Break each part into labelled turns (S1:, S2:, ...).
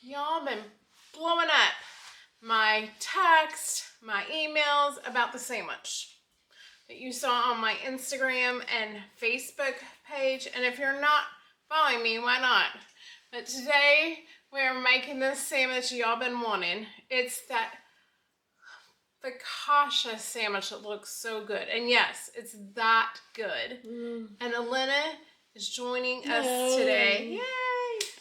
S1: Y'all been blowing up my text, my emails about the sandwich that you saw on my Instagram and Facebook page. And if you're not following me, why not? But today we're making this sandwich y'all been wanting. It's that Focaccia sandwich that looks so good. And yes, it's that good. And Elena is joining us today. Yay!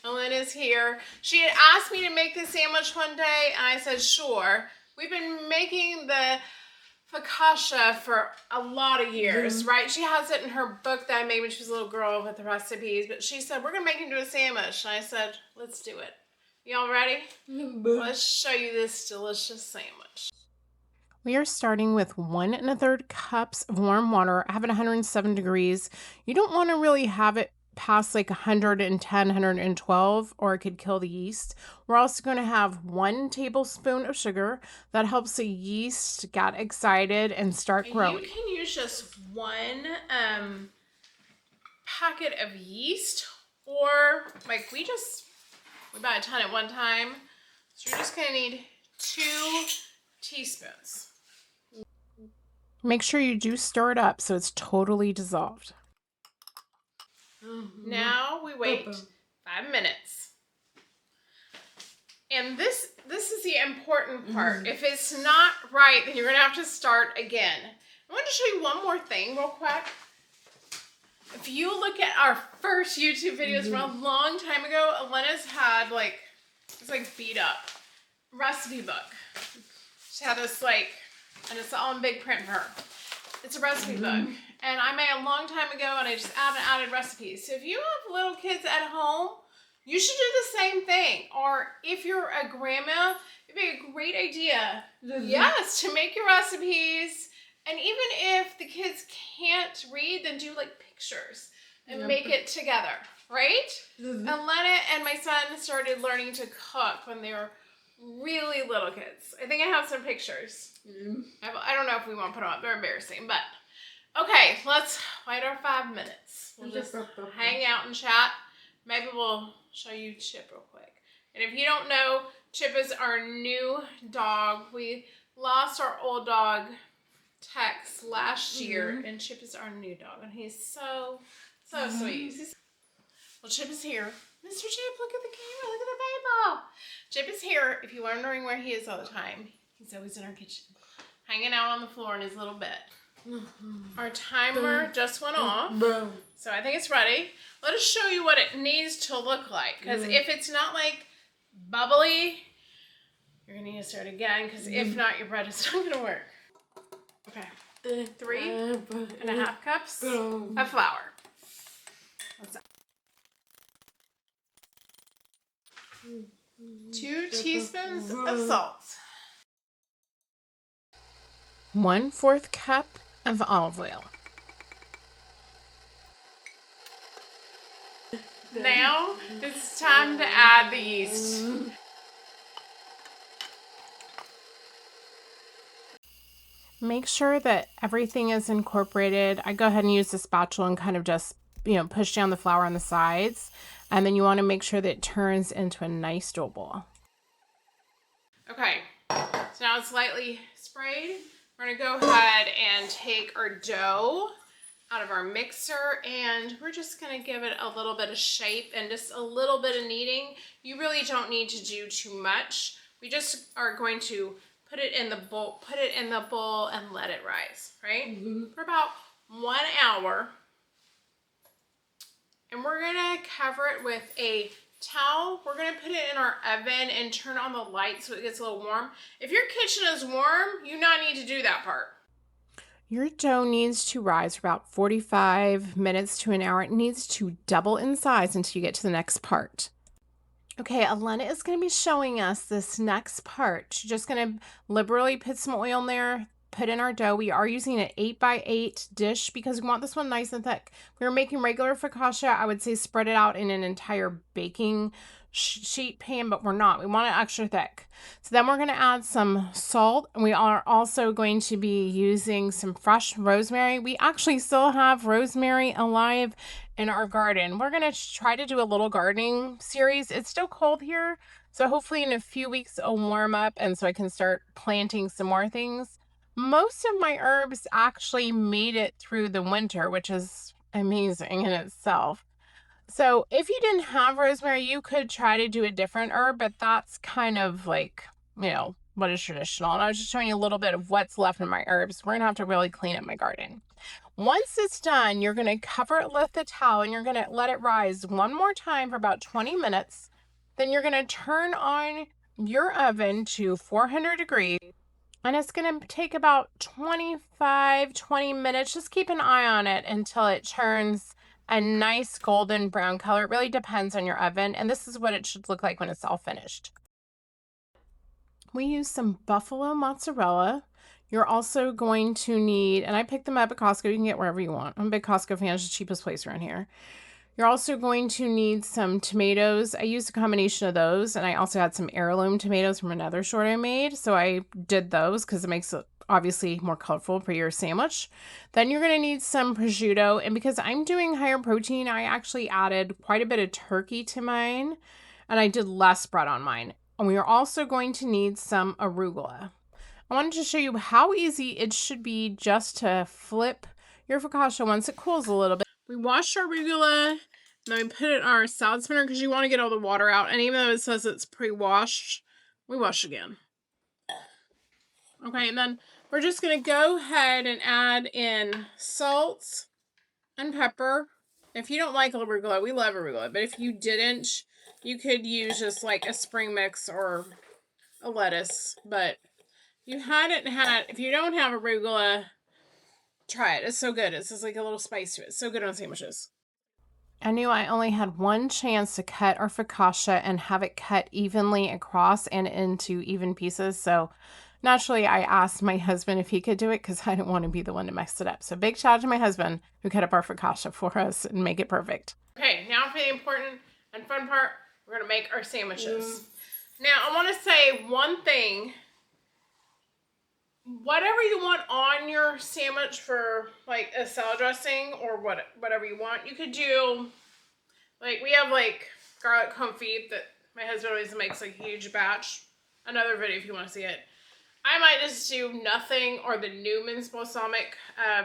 S1: Elena's here. She had asked me to make this sandwich one day, and I said, sure. We've been making the Focaccia for a lot of years, right? She has it in her book that I made when she was a little girl with the recipes, but she said, we're going to make it into a sandwich. And I said, let's do it. Y'all ready? Let's show you this delicious sandwich. We are starting with 1 1/3 cups of warm water. I have it 107 degrees. You don't want to really have it past like 110, 112, or it could kill the yeast. We're also going to have 1 tablespoon of sugar. That helps the yeast get excited and start growing. You can use just 1 packet of yeast, or like we bought a ton at one time. So you're just going to need 2 teaspoons. Make sure you do stir it up so it's totally dissolved. Now we wait 5 minutes. And this is the important part. If it's not right, then you're going to have to start again. I want to show you one more thing real quick. If you look at our first YouTube videos from a long time ago, Elena's had it's like beat up recipe book. She had this and it's all in big print for her. It's a recipe book. And I made a long time ago, and I just added recipes. So if you have little kids at home, you should do the same thing. Or if you're a grandma, it'd be a great idea, yes, to make your recipes. And even if the kids can't read, then do pictures and make it together, right? Elena and my son started learning to cook when they were really little kids. I think I have some pictures. I don't know if we want to put them up. They're embarrassing, but okay, let's wait our 5 minutes. We'll just hang out and chat. Maybe we'll show you Chip real quick. And if you don't know, Chip is our new dog. We lost our old dog, Tex, last year, and Chip is our new dog, and he's so sweet. Well, Chip is here. Mr. Chip, look at the camera. Look at the baby. Chip is here. If you're wondering where he is all the time, he's always in our kitchen, hanging out on the floor in his little bed. Our timer just went off, so I think it's ready. Let us show you what it needs to look like, because if it's not bubbly, you're going to need to start again, because if not, your bread is not going to work. Okay, 3.5 cups of flour. What's that? 2 teaspoons of salt. 1/4 cup of olive oil. Now it's time to add the yeast. Make sure that everything is incorporated. I go ahead and use the spatula and kind of just, push down the flour on the sides. And then you want to make sure that it turns into a nice dough ball. Okay, so now it's lightly sprayed. We're going to go ahead and take our dough out of our mixer, and we're just going to give it a little bit of shape and just a little bit of kneading. You really don't need to do too much. We just are going to put it in the bowl and let it rise, right? For about 1 hour. And we're going to cover it with a towel. We're going to put it in our oven and turn on the light so it gets a little warm. If your kitchen is warm, you not need to do that part. Your dough needs to rise for about 45 minutes to an hour. It needs to double in size until you get to the next part. Okay, Elena is going to be showing us this next part. She's just going to liberally put some oil in there, put in our dough. We are using an 8x8 dish because we want this one nice and thick. If we were making regular focaccia, I would say spread it out in an entire baking sheet pan, but we're not. We want it extra thick. So then we're going to add some salt, and we are also going to be using some fresh rosemary. We actually still have rosemary alive in our garden. We're going to try to do a little gardening series. It's still cold here, so hopefully in a few weeks it'll warm up and so I can start planting some more things. Most of my herbs actually made it through the winter, which is amazing in itself. So if you didn't have rosemary, you could try to do a different herb, but that's kind of like, what is traditional. And I was just showing you a little bit of what's left in my herbs. We're going to have to really clean up my garden. Once it's done, you're going to cover it with a towel and you're going to let it rise one more time for about 20 minutes. Then you're going to turn on your oven to 400 degrees. And it's going to take about 20 minutes. Just keep an eye on it until it turns a nice golden brown color. It really depends on your oven. And this is what it should look like when it's all finished. We use some buffalo mozzarella. You're also going to need, and I picked them up at Costco. You can get wherever you want. I'm a big Costco fan. It's the cheapest place around here. You're also going to need some tomatoes. I used a combination of those, and I also had some heirloom tomatoes from another short I made. So I did those because it makes it obviously more colorful for your sandwich. Then you're going to need some prosciutto. And because I'm doing higher protein, I actually added quite a bit of turkey to mine, and I did less bread on mine. And we are also going to need some arugula. I wanted to show you how easy it should be just to flip your focaccia once it cools a little bit. We washed our arugula, and then we put it in our salad spinner because you want to get all the water out. And even though it says it's pre-washed, we wash again. Okay, and then we're just going to go ahead and add in salt and pepper. If you don't like arugula, we love arugula, but if you didn't, you could use just like a spring mix or a lettuce. But if you don't have arugula, try it. It's so good. It's just like a little spice to it. It's so good on sandwiches. I knew I only had one chance to cut our focaccia and have it cut evenly across and into even pieces. So naturally, I asked my husband if he could do it because I didn't want to be the one to mess it up. So big shout out to my husband who cut up our focaccia for us and make it perfect. Okay, now for the important and fun part, we're going to make our sandwiches. Now, I want to say one thing. Whatever you want on your sandwich for like a salad dressing or whatever you want, you could do, like we have like garlic confit that my husband always makes like a huge batch. Another video if you want to see it. I might just do nothing or the Newman's balsamic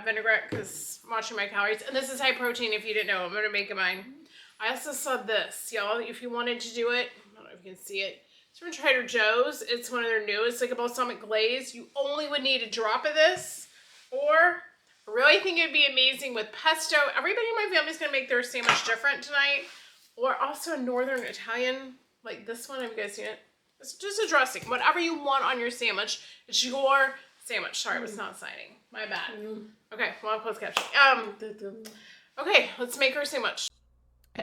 S1: vinaigrette because I'm watching my calories. And this is high protein if you didn't know. I'm going to make it mine. I also saw this, y'all, if you wanted to do it. I don't know if you can see it. It's from Trader Joe's. It's one of their new. It's like a balsamic glaze. You only would need a drop of this. Or, I really think it would be amazing with pesto. Everybody in my family is going to make their sandwich different tonight. Or also a Northern Italian, like this one. Have you guys seen it? It's just a dressing. Whatever you want on your sandwich. It's your sandwich. Sorry, it's not signing. My bad. Okay, well, I'll close caption. Okay, let's make our sandwich.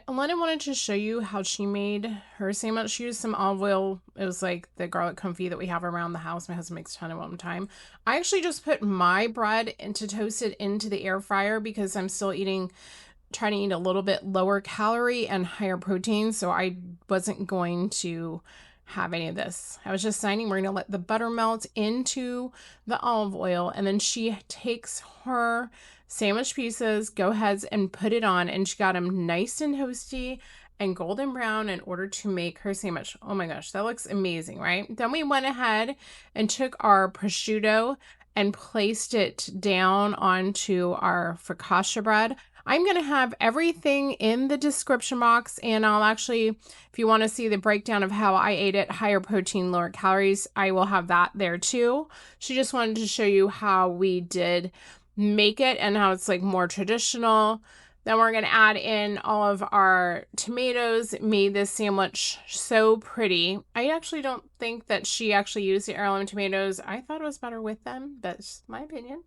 S1: Elena wanted to show you how she made her sandwich. She used some olive oil. It was like the garlic confit that we have around the house. My husband makes a ton of it all the time. I actually just put my bread to toast it into the air fryer because I'm still trying to eat a little bit lower calorie and higher protein. So I wasn't going to have any of this. I was just deciding we're going to let the butter melt into the olive oil. And then she takes her sandwich pieces, go ahead and put it on, and she got them nice and toasty and golden brown in order to make her sandwich. Oh my gosh, that looks amazing, right? Then we went ahead and took our prosciutto and placed it down onto our focaccia bread. I'm going to have everything in the description box, and I'll actually, if you want to see the breakdown of how I ate it, higher protein, lower calories, I will have that there too. She just wanted to show you how we did make it and how it's like more traditional. Then we're going to add in all of our tomatoes. It made this sandwich so pretty. I actually don't think that she actually used the heirloom tomatoes. I thought it was better with them. That's my opinion.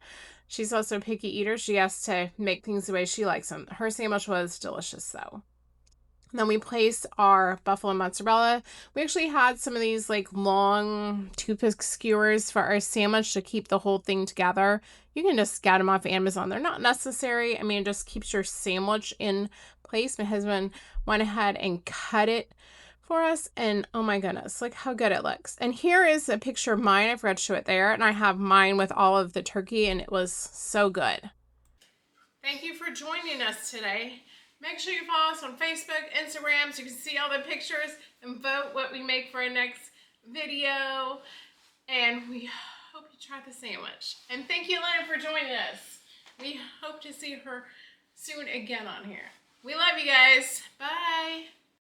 S1: She's also a picky eater. She has to make things the way she likes them. Her sandwich was delicious though. Then we placed our buffalo mozzarella. We actually had some of these like long toothpick skewers for our sandwich to keep the whole thing together. You can just get them off Amazon. They're not necessary. I mean, it just keeps your sandwich in place. My husband went ahead and cut it for us. And oh my goodness, look how good it looks. And here is a picture of mine. I forgot to show it there. And I have mine with all of the turkey and it was so good. Thank you for joining us today. Make sure you follow us on Facebook, Instagram, so you can see all the pictures and vote what we make for our next video. And we hope you try the sandwich. And thank you, Lynn, for joining us. We hope to see her soon again on here. We love you guys. Bye.